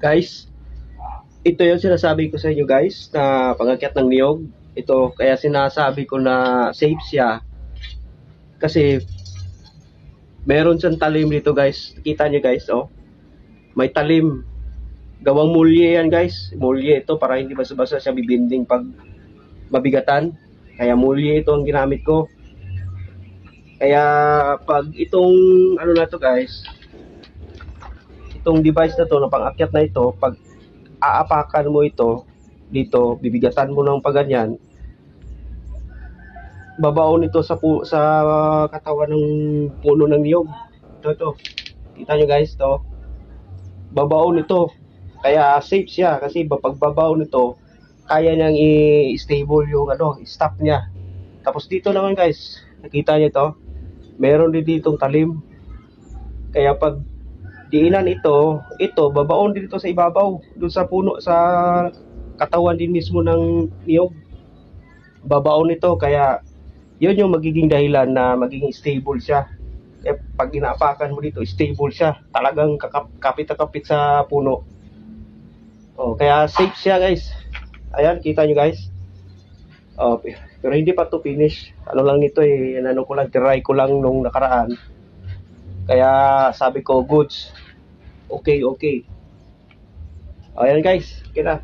Guys, ito yung sinasabi ko sa inyo guys na pag-akyat ng niyog. Ito kaya sinasabi ko na safe siya. Kasi meron siyang talim dito guys. Kita niyo guys, oh. May talim. Gawang mulye yan guys. Mulye ito para hindi basa-basa siya bibinding pag mabigatan. Kaya mulye ito ang ginamit ko. Kaya pag itong ano na to guys, itong device na to na pang-akyat na ito, pag aapakan mo ito dito, bibigatan mo ng paganyan, babaon ito sa katawan ng puno ng niyog. Ito. Kita nyo guys, to. Babaon ito. Kaya safe siya kasi pag babaon ito, kaya niyang i-stable yung stop niya. Tapos dito naman guys, nakita niyo to. Meron din ditong talim. Kaya pag diinan ito babaon din ito sa ibabaw, doon sa puno, sa katawan din mismo ng niyog. Babaon ito, kaya yun yung magiging dahilan na magiging stable siya. Pag inaapakan mo dito, stable siya. Talagang kapit na kapit sa puno. Kaya safe siya guys. Ayan, kita nyo guys. Pero hindi pa to finish. Ano lang nito try ko lang nung nakaraan. Kaya sabi ko, goods. Okay. Ayan guys, kita.